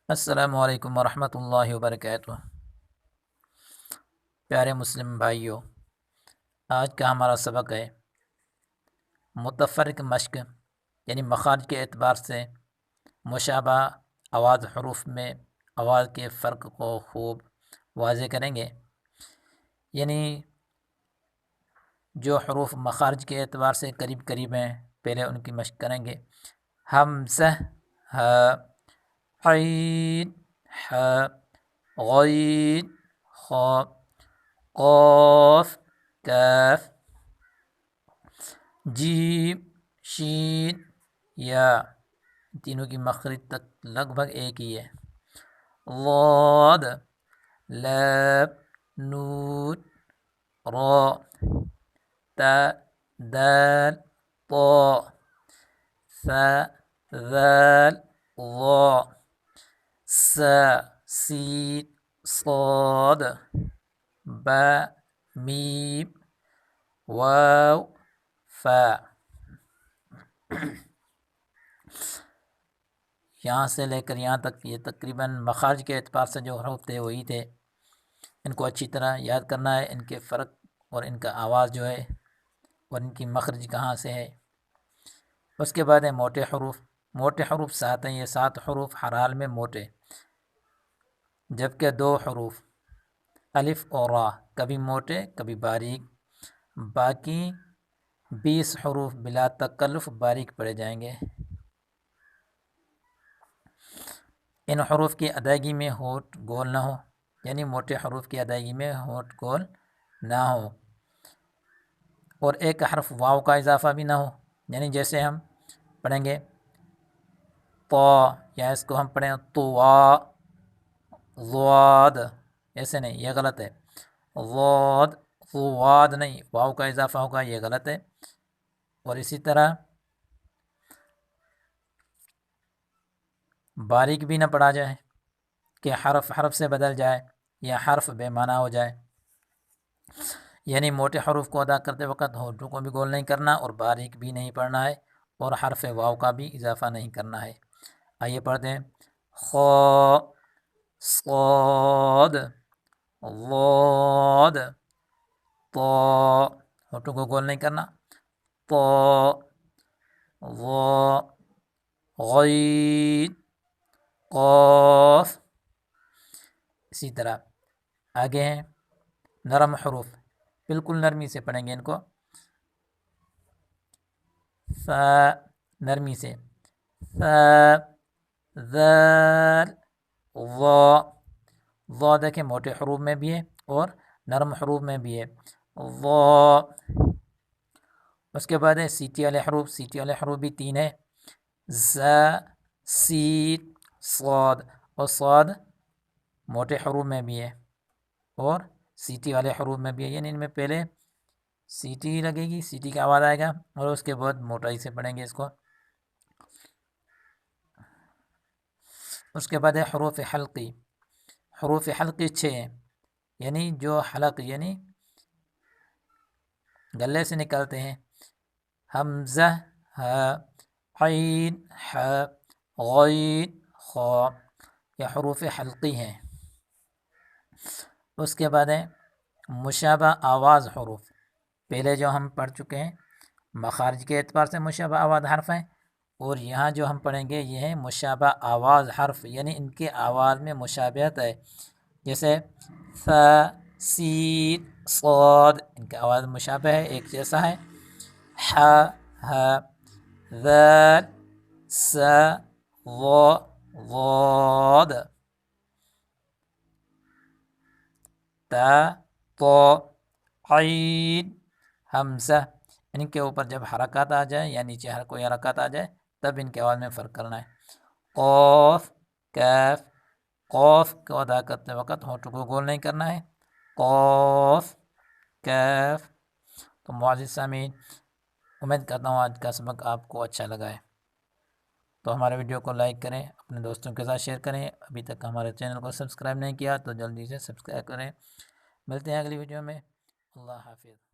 السلام علیکم ورحمۃ اللہ وبرکاتہ۔ پیارے مسلم بھائیوں، آج کا ہمارا سبق ہے متفرق مشق، یعنی مخارج کے اعتبار سے مشابہ آواز حروف میں آواز کے فرق کو خوب واضح کریں گے۔ یعنی جو حروف مخارج کے اعتبار سے قریب قریب ہیں، پہلے ان کی مشق کریں گے۔ حمزہ، ہ، عین، ح، غین، خ، قاف، کاف، جیم، شین، یا، تینوں کی مخرج تک لگ بھگ ایک ہی ہے۔ ضاد، لام، نون، را، تا، دال، طا، ثا، ذال، ظا، سا، سین، صاد، با، میم، واو، فا۔ یہاں سے لے کر یہاں تک یہ تقریباً مخارج کے اعتبار سے جو حروف تھے وہی تھے۔ ان کو اچھی طرح یاد کرنا ہے، ان کے فرق اور ان کا آواز جو ہے اور ان کی مخرج کہاں سے ہے۔ اس کے بعد ہے موٹے حروف۔ موٹے حروف 7 ہیں، یہ 7 حروف ہر حال میں موٹے، جبکہ 2 حروف الف اور را کبھی موٹے کبھی باریک، باقی 20 حروف بلا تکلف باریک پڑے جائیں گے۔ ان حروف کی ادائیگی میں ہونٹ گول نہ ہو، یعنی موٹے حروف کی ادائیگی میں ہونٹ گول نہ ہو، اور ایک حرف واو کا اضافہ بھی نہ ہو، یعنی جیسے ہم پڑھیں گے طا، یا اس کو ہم پڑھیں طوا، ضاد، ایسے نہیں، یہ غلط ہے۔ ضاد، ضواد نہیں، واو کا اضافہ ہوگا، یہ غلط ہے۔ اور اسی طرح باریک بھی نہ پڑھا جائے کہ حرف حرف سے بدل جائے یا حرف بے معنی ہو جائے، یعنی موٹے حروف کو ادا کرتے وقت ہونٹوں کو بھی گول نہیں کرنا اور باریک بھی نہیں پڑھنا ہے، اور حرف واو کا بھی اضافہ نہیں کرنا ہے۔ آئیے پڑھتے ہیں۔ خا، صاد، ضاد، طا، ہونٹوں کو گول نہیں کرنا، طا، ظا، غین، قاف۔ اسی طرح آگے ہیں نرم حروف، بالکل نرمی سے پڑھیں گے ان کو۔ فا، نرمی سے، فا، ذال، ظا۔ ظا دیکھیں موٹے حروف میں بھی ہے اور نرم حروف میں بھی ہے، ظا۔ اس کے بعد ہے سیٹی والے حروف۔ سیٹی والے حروف بھی 3 ہے، زا، سین، صاد، اور صاد موٹے حروف میں بھی ہے اور سیٹی والے حروف میں بھی ہے، یعنی ان میں پہلے سیٹی لگے گی، سیٹی کا آواز آئے گا، اور اس کے بعد موٹائی سے پڑھیں گے اس کو۔ اس کے بعد ہے حروف حلقی۔ حروف حلقی 6 ہیں، یعنی جو حلق یعنی گلے سے نکلتے ہیں۔ حمزہ، ہا، عین، ح، غین، خ، یہ حروف حلقی ہیں۔ اس کے بعد ہے مشابہ آواز حروف۔ پہلے جو ہم پڑھ چکے ہیں مخارج کے اعتبار سے مشابہ آواز حرف ہیں، اور یہاں جو ہم پڑھیں گے یہ ہے مشابہ آواز حرف، یعنی ان کے آواز میں مشابہت ہے، جیسے ث، سین، صاد، ان کا آواز مشابہ ہے، ایک جیسا ہے۔ ح، ہ، ذال، سا، ظا، ضاد، تا، طا، عین، حمزہ۔ ان کے اوپر جب حرکات آ جائیں یا نیچے کوئی حرکات آ جائے تب ان کے آواز میں فرق کرنا ہے۔ قاف، کاف۔ قاف کو ادا کرتے وقت ہونٹوں کو گول نہیں کرنا ہے، قاف، کاف۔ تو معزز سامعین، امید کرتا ہوں آج کا سبق آپ کو اچھا لگا ہے، تو ہمارے ویڈیو کو لائک کریں، اپنے دوستوں کے ساتھ شیئر کریں۔ ابھی تک ہمارے چینل کو سبسکرائب نہیں کیا تو جلدی سے سبسکرائب کریں۔ ملتے ہیں اگلی ویڈیو میں۔ اللہ حافظ۔